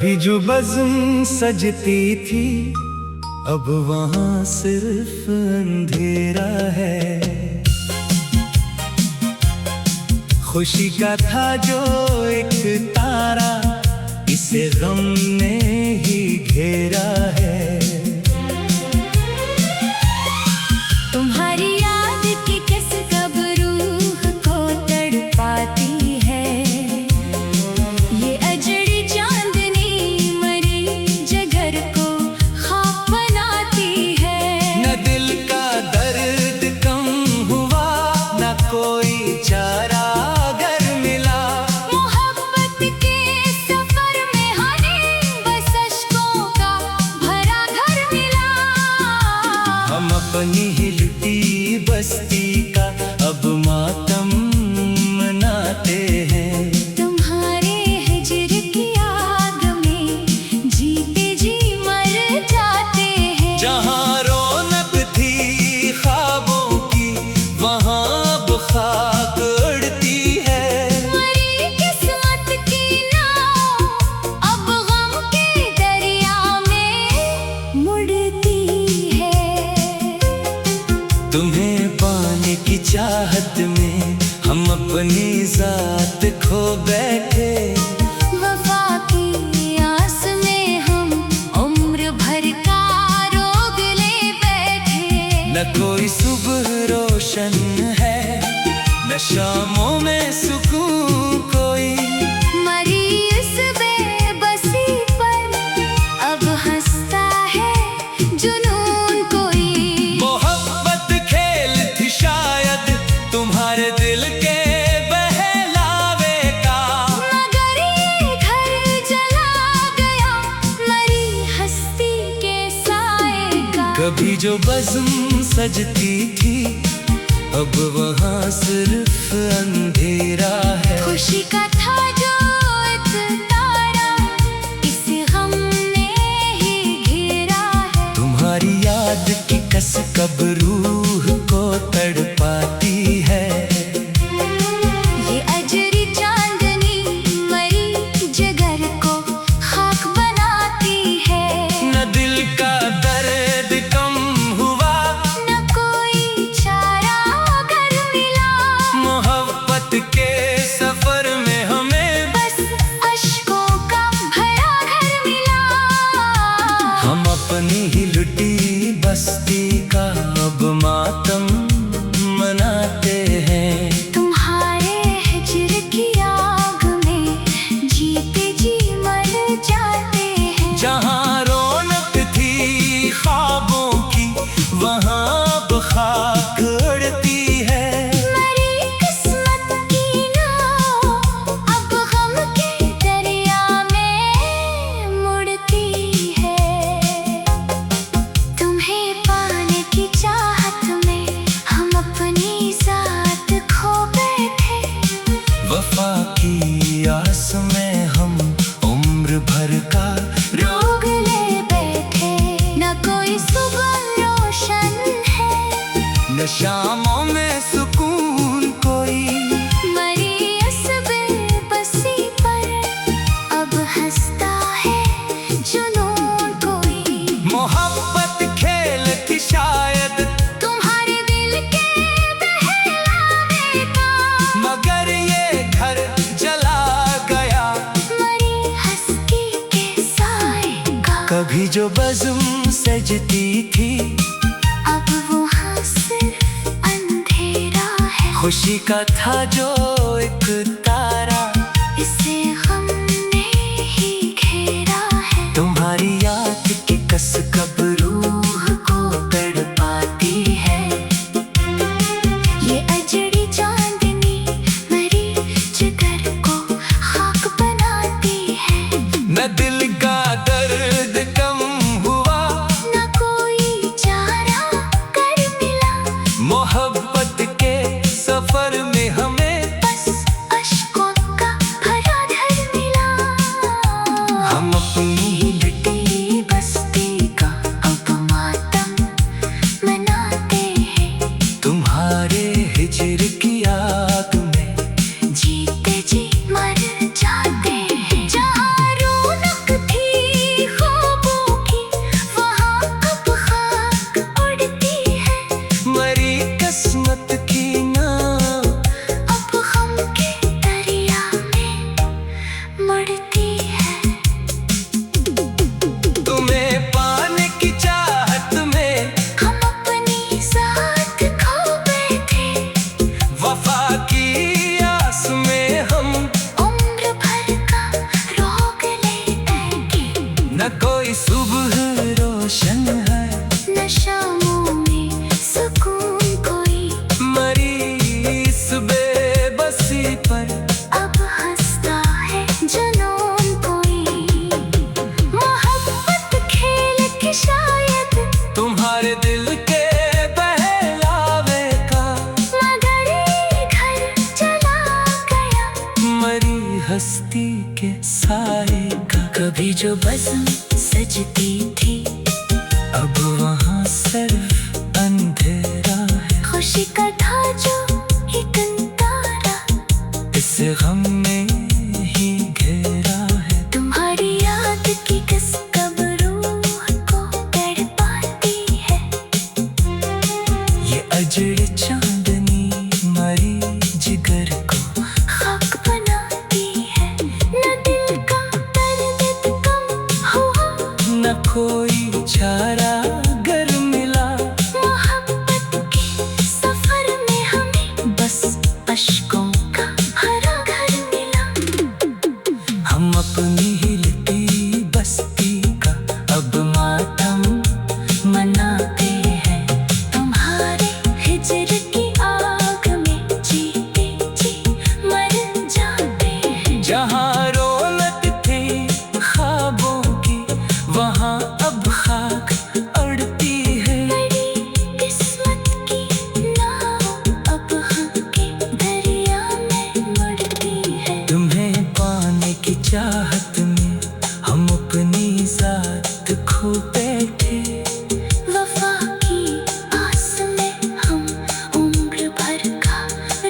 कभी जो बज़्म सजती थी अब वहाँ सिर्फ अंधेरा है। खुशी का था जो एक तारा इसे गम ने ही घेरा है। तुम्हारी याद की किस कब रूह को तड़पाती है। ये अजड़ी चांदनी मरी जगर को ख्वाब बनाती है। न दिल का दर्द कम हुआ न कोई चारा अपनी ही लुटी बस्ती का अब मातम मनाते हैं। तुम्हारे हिज्र की आग में जीते जी मर जाते हैं। जहाँ रौनक थी ख्वाबों की वहाँ अब खाक उड़ती है। मरी किस्मत की नाव अब गम के दरिया में मुड़ती है। तुम्हें पाने की चाहत में हम अपनी जात खो बैठे। वफा की आस में हम उम्र भर का रोग ले बैठे। न कोई सुबह रोशन है न शामों में सुकून कोई। मरी इस बेबसी पर अब हंसता है जुनून कोई। तुम्हारे दिल के बहलावे का मगर ये घर जला गया मरी हस्ती के साए का। कभी जो बज़्म सजती थी अब वहाँ सिर्फ अंधेरा है। खुशी का था जो एक तारा इसे गम ने ही घेरा है। तुम्हारी याद की कस कब रूह को तड़पाती है। ये अजरी चांदनी मरी जगर को खाक बनाती है। न दिल का दर्द कम हुआ न कोई चारा घर मिला। मोहब्बत के सफर में हमें बस अश्कों का भरा घर मिला। हम अपनी ही लुटी बस्ती का अब मातम मनाते हैं। तुम्हारे हिज्र की आग में जीते जी मर जाते हैं। जहाँ रौनक थी ख्वाबों की वहाँ अब खाक उड़ती है। मरी किस्मत की नाव अब गम के दरिया में मुड़ती है। तुम्हें पाने की चाहत में हम अपनी जात खो बैठे। वफा की आस में हम उम्र भर का रोग ले बैठे। न कोई सुबह रोशन है न शामों में सुकून कोई। मरी इस बेबसी पर अब हंसता है जुनून कोई। मोहब्बत खेल थी शायद तुम्हारे दिल के बहलावे का मगर ये घर जला गया मरी हस्ती के साए का। कभी जो बज़्म सजती थी अब वहाँ सिर्फ अंधेरा है। खुशी का था जो एक तारा इसे गम ने ही घेरा है। तुम्हारी याद की कस कब रूह को तड़पाती है। ये अजड़ी चांदनी मरी जिगर को खाक बनाती है। न दिल का दर्द कम हुआ न कोई चारा कर मिला। मोहब्बत के सफर में हमें बस अश्कों का भरा घर मिला। हम अपनी ही लुटी बस्ती का जो बज़्म सजती थी, अब वहाँ सिर्फ अंधेरा है। खुशी का था जो एक तारा, इस गम ने ही घेरा है। तुम्हारी याद की किस कब रूह को तड़पाती है। ये अजड़ चांदनी मरी जिगर को खाक बनाती है। न दिल का दर्द कम हुआ, न कोई चारा गर मिला। मोहब्बत के सफर में हमें बस अश्कों का भरा घर मिला। हम अपनी हिलती बस्ती का अब मातम मनाते हैं। तुम्हारे हिजर की आग में जीते जी मर जाते हैं। जहाँ रौनक थी ख्वाबों की, वहाँ अब खाक अड़ती है। बड़ी किस्मत की नाव अब हम के दरिया में मुड़ती है। तुम्हें पाने की चाहत में हम अपनी जात खो बैठे। वफा की आस में हम उम्र भर का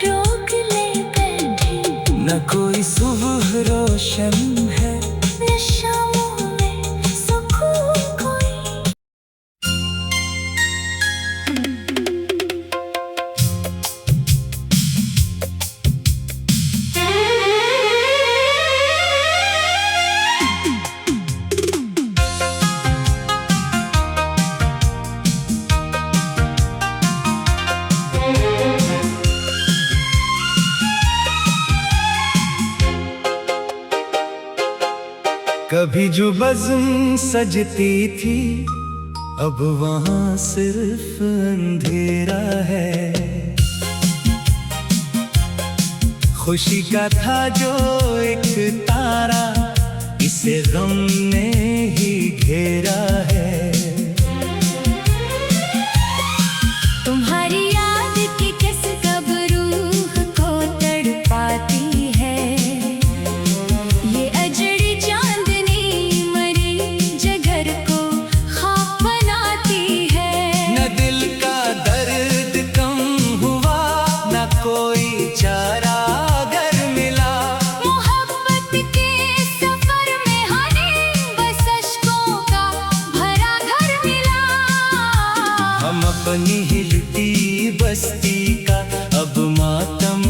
रोग ले बैठे। न कोई सुबह रोशन है, न शामों में सुकून कोई। कभी जो बज़्म सजती थी, अब वहाँ सिर्फ अंधेरा है। खुशी का था जो एक तारा, इसे गम ने ही घेरा है। तुम्हारी याद की किस कब रूह को तड़पाती है। ये अजड़ी चांदनी मरी जगर को खाक बनाती है। न दिल का दर्द कम हुआ, न कोई चारा गर मिला। मोहब्बत के सफर में हमें बस अश्कों का भरा घर मिला। हम अपनी हिलती बस्ती का अब मातम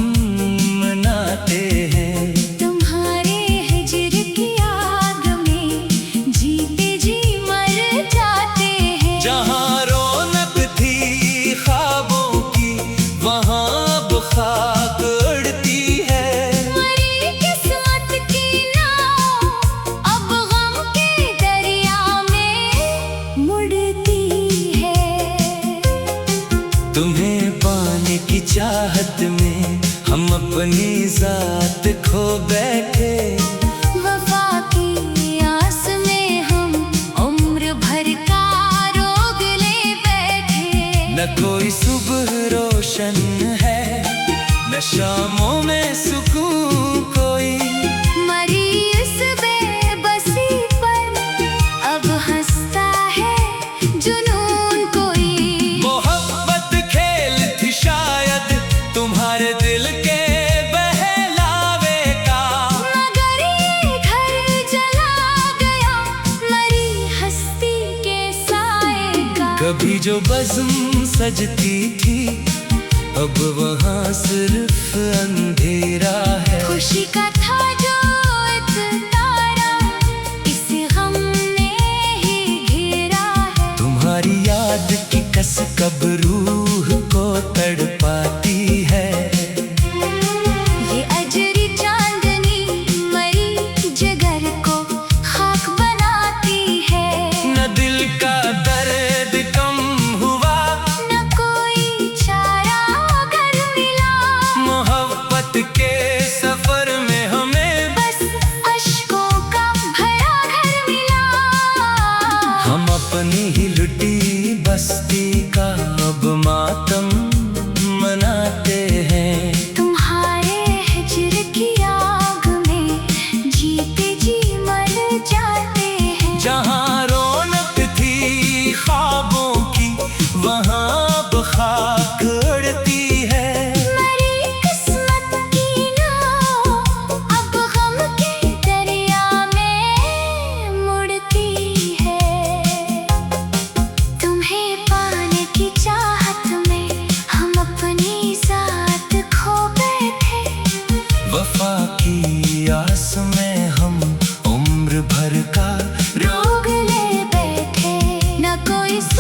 मनाते हैं। तुम्हारे हिजर की आग में जीते जी मर जाते हैं। जहाँ रौनक थी ख्वाबों की, वहाँ अब खाक उड़ती है। मरी किस्मत की नाव अब गम के दरिया में मुड़ती है। तुम्हें पाने की चाहत में हम अपनी जात खो बैठे। वफा की आस में हम उम्र भर का रोग ले बैठे। न कोई सुबह रोशन है, न शामों में सुकून कोई। मरी इस बेबसी पर अब हंसता है जुनून कोई। मोहब्बत खेल थी शायद तुम्हारे दिल के बहलावे का, मगर ये घर जला गया मरी हस्ती के साए का। कभी जो बज़्म सजती थी, अब वहाँ सिर्फ अंधेरा है। खुशी का था जो एक तारा, इसे गम ने ही घेरा है। तुम्हारी याद की कस कब रूह को तड़पाती है। ये अजरी चांदनी मरी जगर को खाक बनाती है। न दिल का दर्द कम हुआ, न कोई चारा घर मिला। मोहब्बत के सफर में हमें बस अश्कों का भरा घर मिला। हम अपनी ही लुटी बस्ती का अब मातम मनाते हैं। तुम्हारे हिजर की आग में जीते जी मर जाते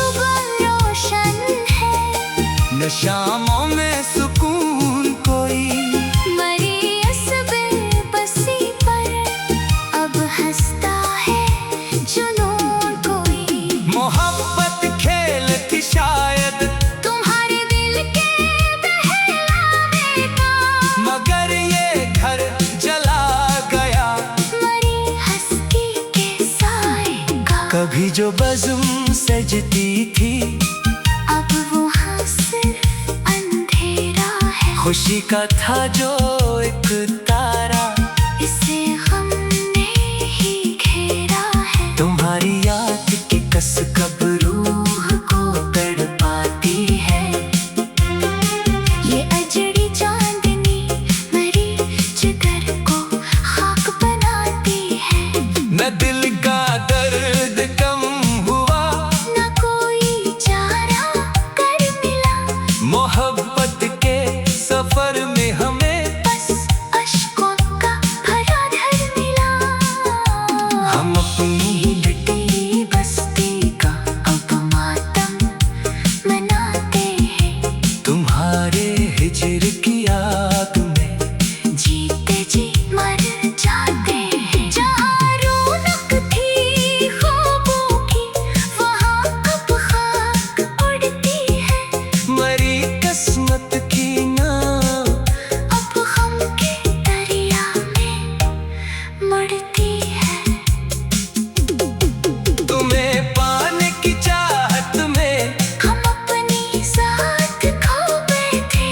सुबह रोशन है, न शामों में सुकून कोई। मरी इस बेबसी पर अब हंसता है जुनून कोई। मोहब्बत खेल थी शायद तुम्हारे दिल के बहलावे का, मगर ये घर जला गया। मरी हस्ती के साए का, कभी जो बज़्म सजती थी अब वहाँ सिर्फ अंधेरा है। खुशी का था जो एक तारा, इसे हमने ही घेरा है। तुम्हारी याद की कसक रूह को तड़पाती है। ये अजड़ी चांदनी मरी जिगर को खाक बनाती है। न दिल का दर्द कम हुआ, न कोई चारा कर मिला, मोहब्बत के सफर में हमें बस अश्कों का भरा घर मिला। हम अपनी मिट्टी बस्ती का अब मातम मनाते हैं। तुम्हारे हिजर की आग में जीते जी मर जाते हैं। जहाँ रौनक थी ख्वाबों की, वहाँ अब खाक उड़ती है। मरी किस्मत की नाव अब गम के दरिया में मुड़ती है। तुम्हें पाने की चाहत में हम अपनी साथ खो बैठे,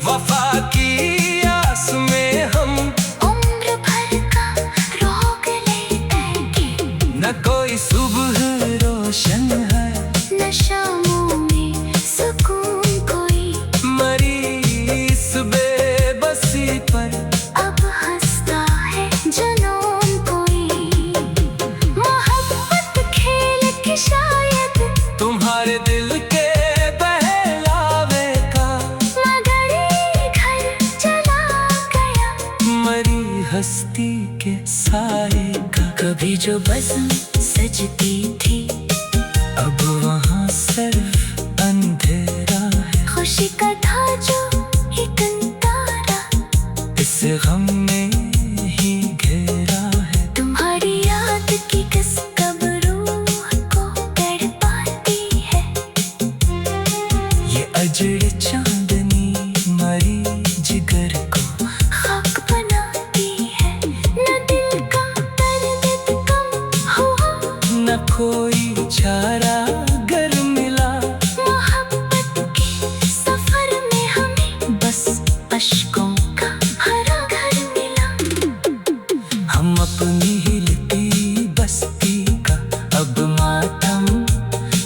वफा की आस में हम उम्र भर का रोग ले बैठे। न कोई सुबह रोशन है, न शामों में सुकून कोई, मरी इस बेबसी पर अब हंसता है जुनून कोई। मोहब्बत खेल की शायद तुम्हारे दिल के बहलावे का, मगर ये घर चला गया। मरी हस्ती के साए का। कभी जो बज़्म सजती थी अब वहाँ सिर्फ अंधेरा है। खुशी का था जो एक तारा, इस गम ने ही घेरा है। तुम्हारी याद की कसक रूह को तड़पाती है। ये अजड़ चांदनी मरी जिगर को खाक बनाती है। न दिल का दर्द कम हुआ, न कोई चारा गर मिला। मोहब्बत के सफर में हमें बस अश्कों का भरा घर मिला। हम अपनी हिलती बस्ती का अब मातम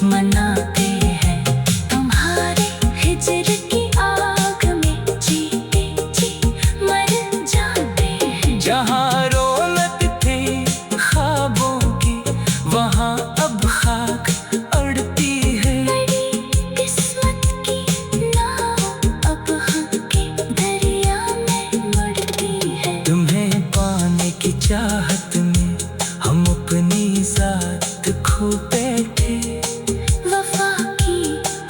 मनाते हैं। तुम्हारे हिजर की आग में जीते जी मर जाते हैं। जहाँ रौनक थी ख्वाबों की, वहाँ अब खाक अड़ती है। मरी किस्मत की नाव अब हम के दरिया में मुड़ती है। तुम्हें पाने की चाहत में हम अपनी जात खो बैठे। वफा की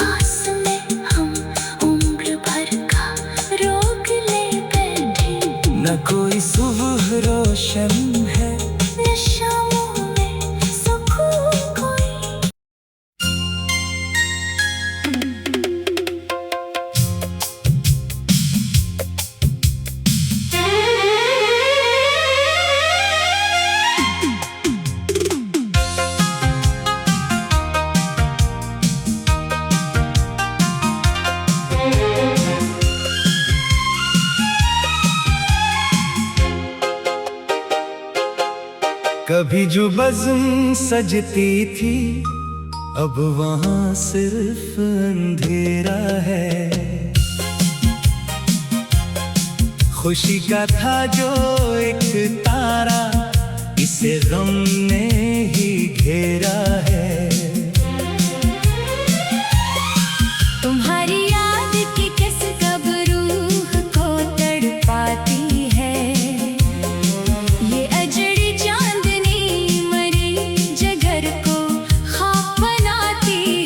आस में हम उम्र भर का रोग ले बैठे। न कोई सुबह रोशन है, न शामों में सुकून कोई। कभी जो बज़्म सजती थी अब वहाँ सिर्फ अंधेरा है। खुशी का था जो एक तारा, इसे गम ने ही घेरा है। तुम्हारी याद की कसक रूह को तड़पाती है। ये अजड़ी चांदनी मरी जिगर को खाक बनाती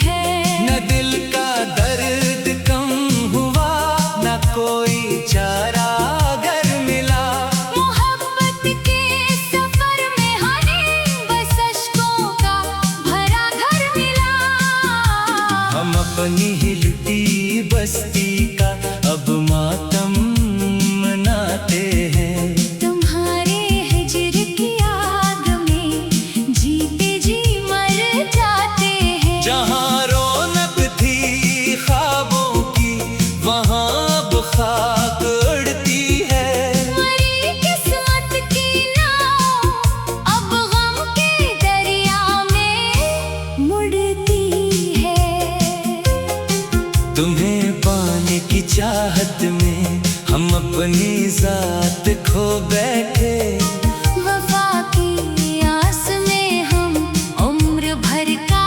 अपनी ही लुटी बस्ती का अब मातम मनाते हैं। तुम्हारे हिजर की आग में जीते जी मर जाते हैं। जहाँ रौनक थी ख्वाबों की वहाँ अब खाक उड़ती है। मरी किस्मत की नाव अब गम के दरिया में मुड़ती है। तुम्हें पाने की चाहत में हम अपनी जात खो बैठे। वफा की आस में हम उम्र भर का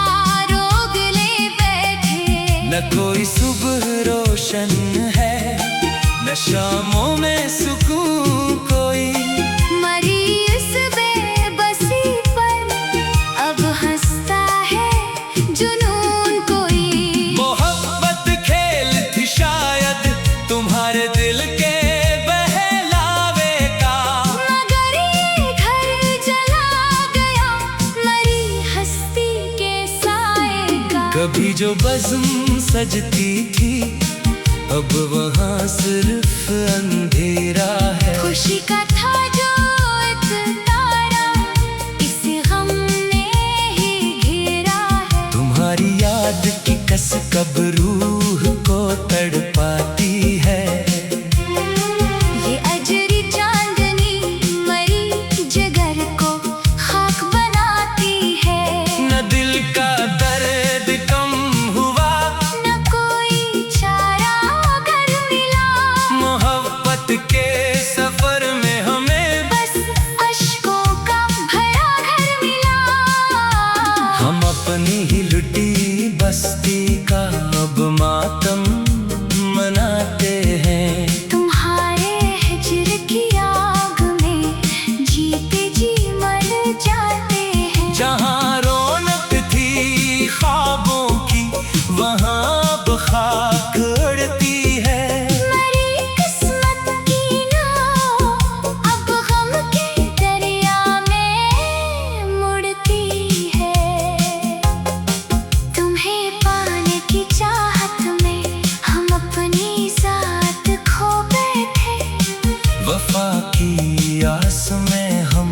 रोग ले बैठे। न कोई सुबह रोशन है न शामों में सुकून कोई। मरी इस बेबसी पर अब हंसता है जुनून कोई। मोहब्बत खेल थी शायद तुम्हारे दिल के बहलावे का। मगर ये घर जला गया मरी हस्ती के साए का। कभी जो बज़्म सजती थी अब वहाँ सिर्फ अंधेरा है। खुशी का था जो एक तारा इसे गम ने ही घेरा है। तुम्हारी याद की कस कब रूह को तड़पाती है। ये अजरी चांदनी मरी जिगर को खाक बनाती है। न दिल का दर्द कम हुआ न कोई चारा अगर मिला। मोहब्बत के सफर में हमें बस अश्कों का भरा घर मिला। हम अपनी ही लुटी बस्ती का अब मातम मनाते हैं। तुम्हारे हिजर की आग में जीते जी मर जाते हैं। जहाँ रौनक थी ख्वाबों की वहाँ अब खाक उड़ती है। मरी किस्मत की नाव अब गम के दरिया में मुड़ती है। तुम्हें पाने की चाहत में हम अपनी जात खो बैठे। वफा की आस में हम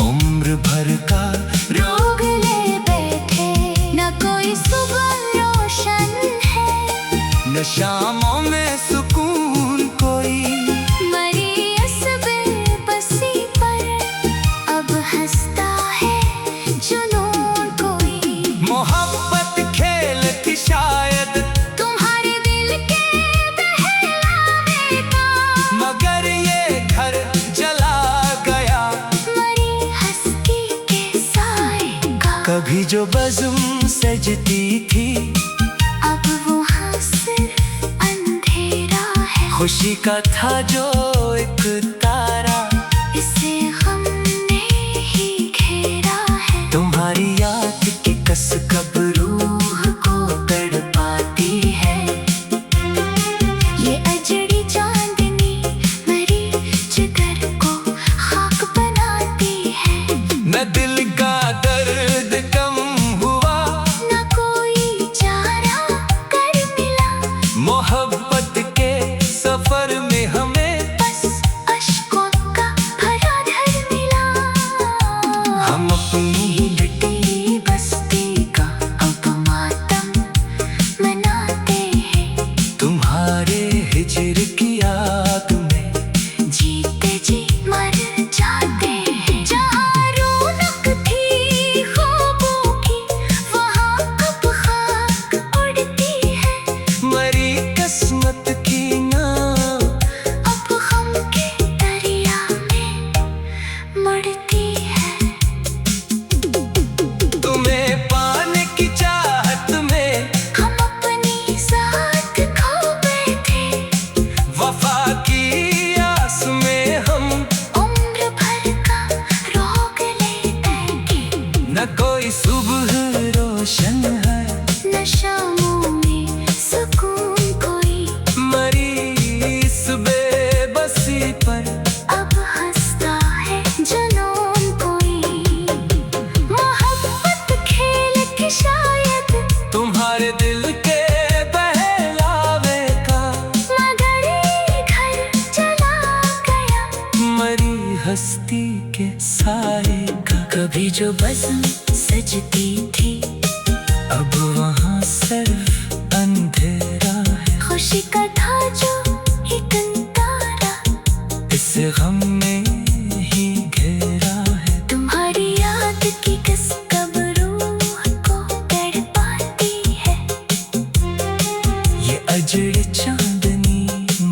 उम्र भर का रोग ले बैठे। न कोई सुबह रोशन है न शामों में सुकून कोई। मरी इस बेबसी पर अब हंसता है जुनून कोई। मोहब्बत खेल थी शायद तुम्हारे दिल के बहलावे का। मगर ये घर जला गया मरी हस्ती के साए का। कभी जो बज़्म सजती थी अब वहाँ सिर्फ अंधेरा है। खुशी का था जो एक तारा इसे गम ने ही घेरा है। तुम्हारी याद की कस कब रूह को तड़पाती है। ये अजड़ी चांदनी मरी जिगर को खाक बनाती है। न दिल का दर्द कम हुआ न कोई चारा कर मिला। मोहब्बत के सफर में हमें बस जो बज़्म सजती थी, अब वहाँ सिर्फ अंधेरा है। खुशी का था जो एक तारा, इस गम में ही घेरा है। तुम्हारी याद की किस कब रूह को तड़पाती है। ये अजड़ चांदनी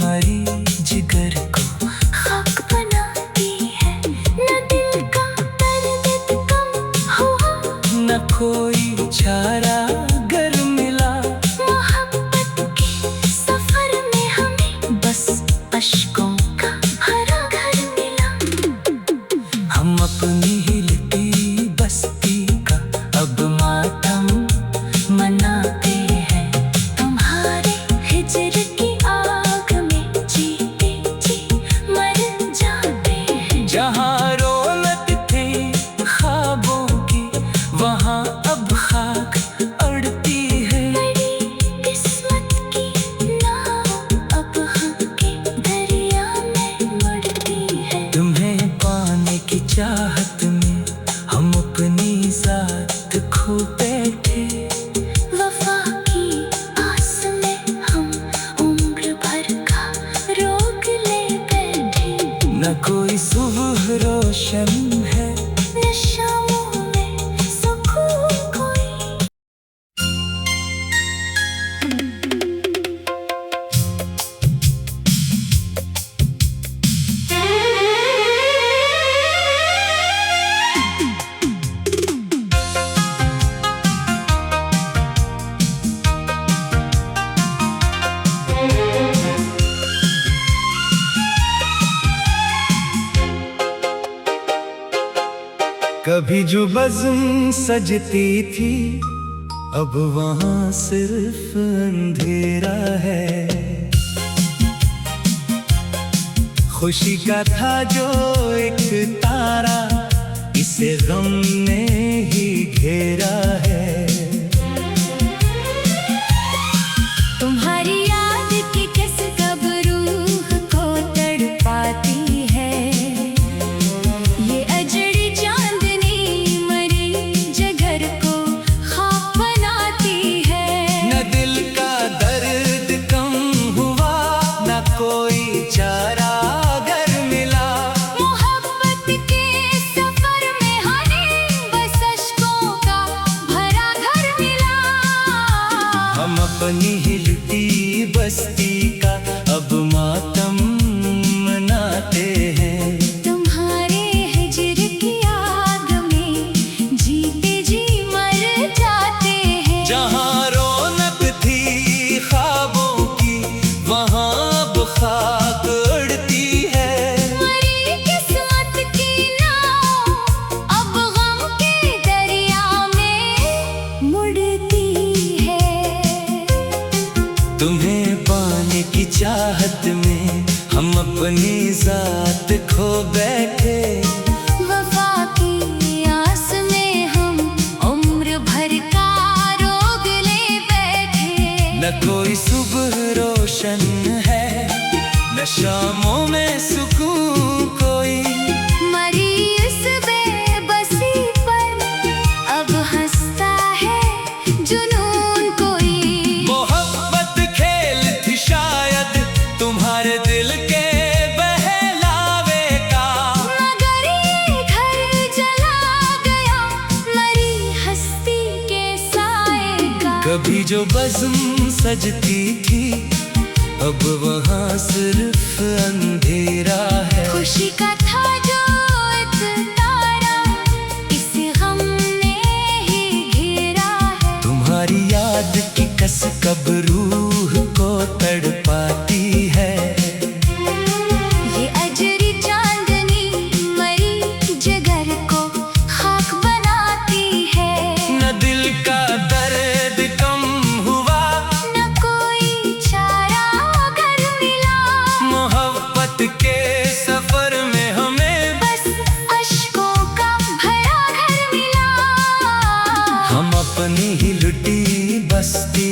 मरी जिगर को खाक बनाती है। न दिल का दर्द कम हुआ, न कोई चारा गर मिला। मोहब्बत के सफर में हमें बस अश्कों का भरा घर मिला। हम अपनी हिलती बस्ती का अब मातम मनाते हैं। तुम्हारे हिजर की आग में जीते जी मर जाते हैं। जहाँ रौनक थी ख्वाबों की, वहाँ अब खाक अड़ती है। बड़ी किस्मत की नाव अब हम के दरिया में मुड़ती है। तुम्हें पाने की चाहत में हम अपनी जात खो बैठे। वफा की आस में हम उम्र भर का रोग ले बैठे। न कोई सुबह रोशन है, न शामों में सुकून कोई। कभी जो बज़्म सजती थी, अब वहाँ सिर्फ अंधेरा है। खुशी का था जो एक तारा, इसे गम ने ही घेरा है। तुम्हारी याद की किस कब रूह को तड़पाती है। ये अजड़ी चांदनी मरी जगर को ख्वाब बनाती है। न दिल का दर्द कम हुआ, न कोई चारा गर मिला। मोहब्बत के सफर में हमें बस अश्कों का भरा घर मिला। हम अपनी हिलती बस्ती का अब मातम मनाते हैं। तुम्हारे हिजर की आग में जीते जी मर जाते हैं। जहाँ रौनक थी ख्वाबों की, वहाँ अब खाक उड़ती है। मरी किस्मत की नाव अब गम के दरिया में मुड़ती है। तुम्हें पाने की चाहत में हम अपनी जात खो बैठे। वफा की आस में हम उम्र भर का रोग ले बैठे। न कोई सुबह रोशन है, न शामों में सुकून कोई। मरी इस बेबसी पर अब हंसता है जुनून कोई। मोहब्बत खेल थी शायद तुम्हारे दिल के बहलावे का। मगर ये घर जला गया मरी हस्ती के साए का। कभी जो बज़्म सजती थी, अब वहाँ सिर्फ अंधेरा है। खुशी का था जो एक तारा, इस गम ने ही घेरा है। तुम्हारी याद की कस कब रूह को तड़पाती है। ये अजरी चांदनी मरी जगर को खाक बनाती है। न दिल का दर्द कम हुआ, न कोई चारा गर मिला। मोहब्बत के सफर में हमें बस अश्कों का भरा घर मिला। हम अपनी ही लुटी बस्ती